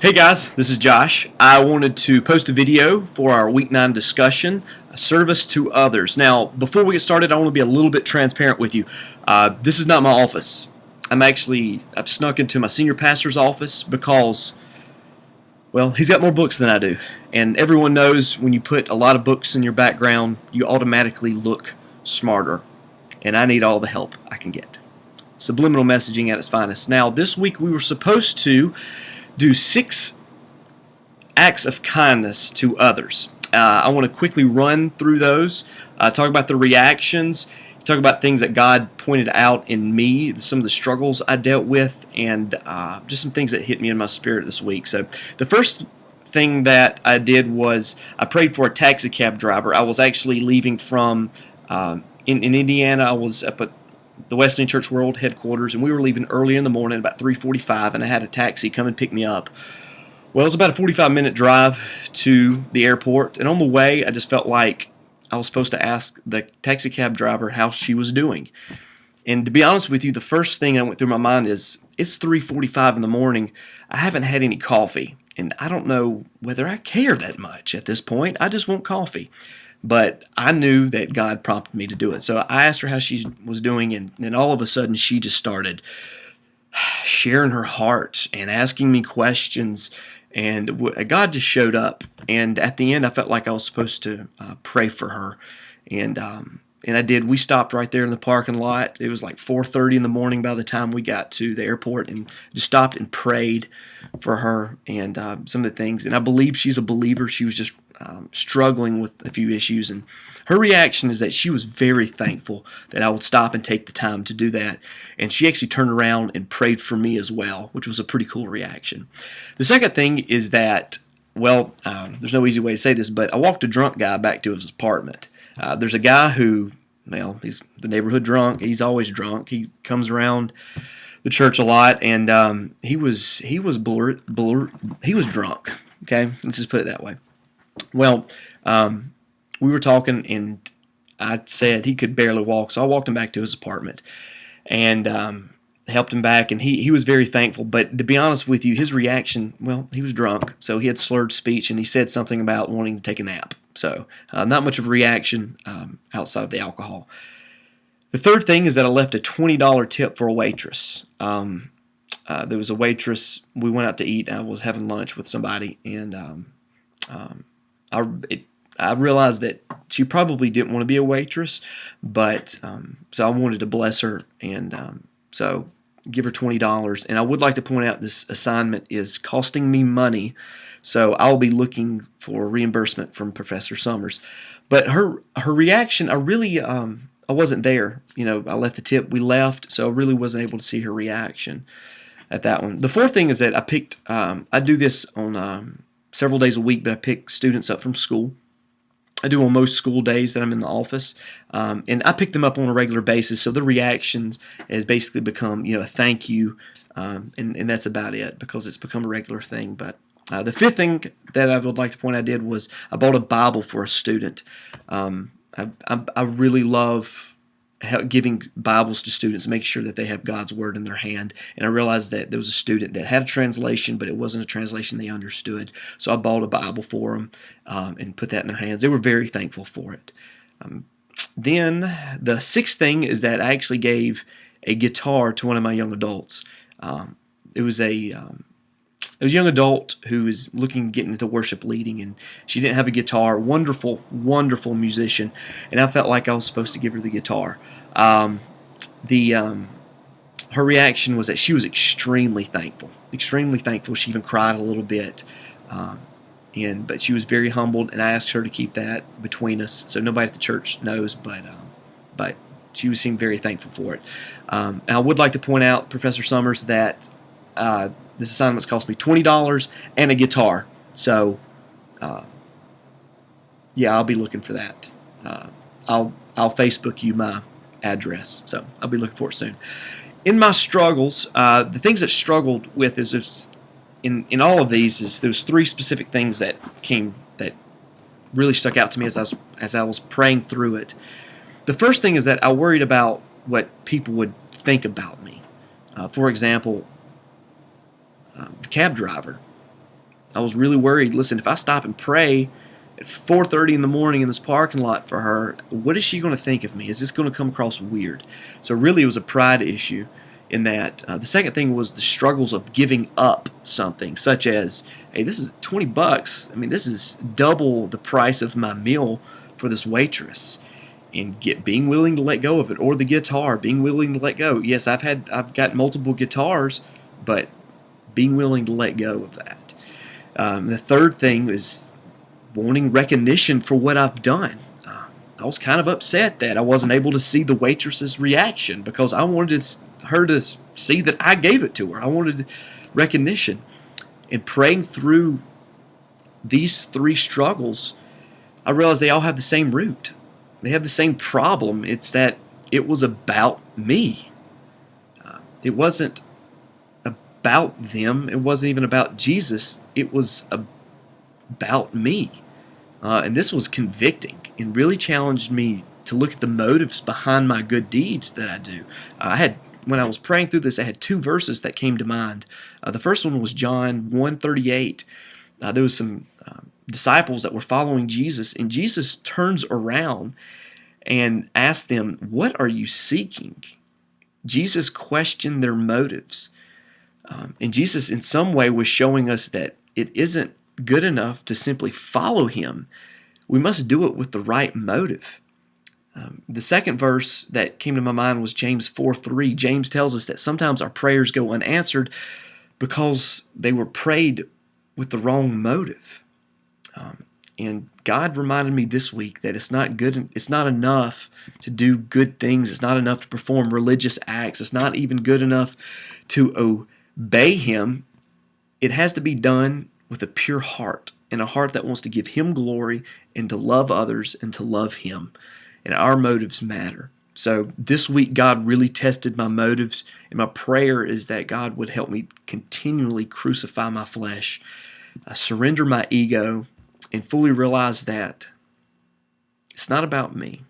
Hey guys, this is Josh. I wanted to post a video for our Week 9 discussion, Service to Others. Now, before we get started, I want to be a little bit transparent with you. This is not my office. I've snuck into my senior pastor's office because, well, he's got more books than I do. And everyone knows when you put a lot of books in your background, you automatically look smarter. And I need all the help I can get. Subliminal messaging at its finest. Now, this week we were supposed to do 6 acts of kindness to others. I want to quickly run through those, talk about the reactions, talk about things that God pointed out in me, some of the struggles I dealt with, and just some things that hit me in my spirit this week. So the first thing that I did was I prayed for a taxi cab driver. I was actually leaving from in Indiana. I was up at the Wesleyan Church World headquarters, and we were leaving early in the morning, about 3:45, and I had a taxi come and pick me up. Well, it was about a 45-minute drive to the airport, and on the way, I just felt like I was supposed to ask the taxi cab driver how she was doing. And to be honest with you, the first thing that went through my mind is, it's 3:45 in the morning, I haven't had any coffee, and I don't know whether I care that much at this point. I just want coffee. But I knew that God prompted me to do it. So I asked her how she was doing, and then all of a sudden she just started sharing her heart and asking me questions. And God just showed up. And at the end, I felt like I was supposed to pray for her. And I did. We stopped right there in the parking lot. It was like 4:30 in the morning by the time we got to the airport, and just stopped and prayed for her and some of the things. And I believe she's a believer. She was just struggling with a few issues, and her reaction is that she was very thankful that I would stop and take the time to do that. And she actually turned around and prayed for me as well, which was a pretty cool reaction. The second thing is that, well, there's no easy way to say this, but I walked a drunk guy back to his apartment. There's a guy who, well, he's the neighborhood drunk. He's always drunk. He comes around the church a lot, and he was drunk. Okay, let's just put it that way. Well, we were talking, and I said he could barely walk, so I walked him back to his apartment and helped him back, and he was very thankful. But to be honest with you, his reaction, well, he was drunk, so he had slurred speech, and he said something about wanting to take a nap. So not much of a reaction outside of the alcohol. The third thing is that I left a $20 tip for a waitress. There was a waitress. We went out to eat. I was having lunch with somebody, and I realized that she probably didn't want to be a waitress, but so I wanted to bless her, and so give her $20. And I would like to point out this assignment is costing me money, so I'll be looking for reimbursement from Professor Summers. But her reaction, I wasn't there. You know, I left the tip, we left, so I really wasn't able to see her reaction at that one. The fourth thing is that I do this on several days a week, but I pick students up from school. I do on most school days that I'm in the office, and I pick them up on a regular basis. So the reactions has basically become, a thank you, and that's about it because it's become a regular thing. But the fifth thing that I would like to point out was I bought a Bible for a student. I really love giving Bibles to students, make sure that they have God's Word in their hand. And I realized that there was a student that had a translation, but it wasn't a translation they understood. So I bought a Bible for them and put that in their hands. They were very thankful for it. Then the sixth thing is that I actually gave a guitar to one of my young adults. It was a young adult who was looking to get into worship leading, and she didn't have a guitar. Wonderful, wonderful musician, and I felt like I was supposed to give her the guitar. Her reaction was that she was extremely thankful. Extremely thankful. She even cried a little bit, but she was very humbled, and I asked her to keep that between us, so nobody at the church knows. But she seemed very thankful for it. And I would like to point out, Professor Summers, that this assignment's cost me $20 and a guitar. So, yeah, I'll be looking for that. I'll Facebook you my address. So I'll be looking for it soon. In my struggles, the things that struggled with is in all of these is there was 3 specific things that really stuck out to me as I was praying through it. The first thing is that I worried about what people would think about me. For example, the cab driver. I was really worried. Listen, if I stop and pray at 4:30 in the morning in this parking lot for her, what is she going to think of me? Is this going to come across weird? So really, it was a pride issue in that. The second thing was the struggles of giving up something, such as, hey, this is $20. I mean, this is double the price of my meal for this waitress. And being willing to let go of it, or the guitar, being willing to let go. Yes, I've got multiple guitars, but being willing to let go of that. The third thing is wanting recognition for what I've done. I was kind of upset that I wasn't able to see the waitress's reaction because I wanted her to see that I gave it to her. I wanted recognition. And praying through these three struggles, I realized they all have the same root. They have the same problem. It's that it was about me. It wasn't about them. It wasn't even about Jesus. It was about me. And this was convicting and really challenged me to look at the motives behind my good deeds that I do. When I was praying through this, I had two verses that came to mind. The first one was John 1:38. There was some disciples that were following Jesus, and Jesus turns around and asks them, "What are you seeking?" Jesus questioned their motives. And Jesus in some way was showing us that it isn't good enough to simply follow him. We must do it with the right motive. The second verse that came to my mind was James 4:3. James tells us that sometimes our prayers go unanswered because they were prayed with the wrong motive. And God reminded me this week that it's not enough to do good things. It's not enough to perform religious acts. It's not even good enough to obey him. It has to be done with a pure heart, and a heart that wants to give him glory and to love others and to love him. And our motives matter. So this week, God really tested my motives, and my prayer is that God would help me continually crucify my flesh, surrender my ego, and fully realize that it's not about me.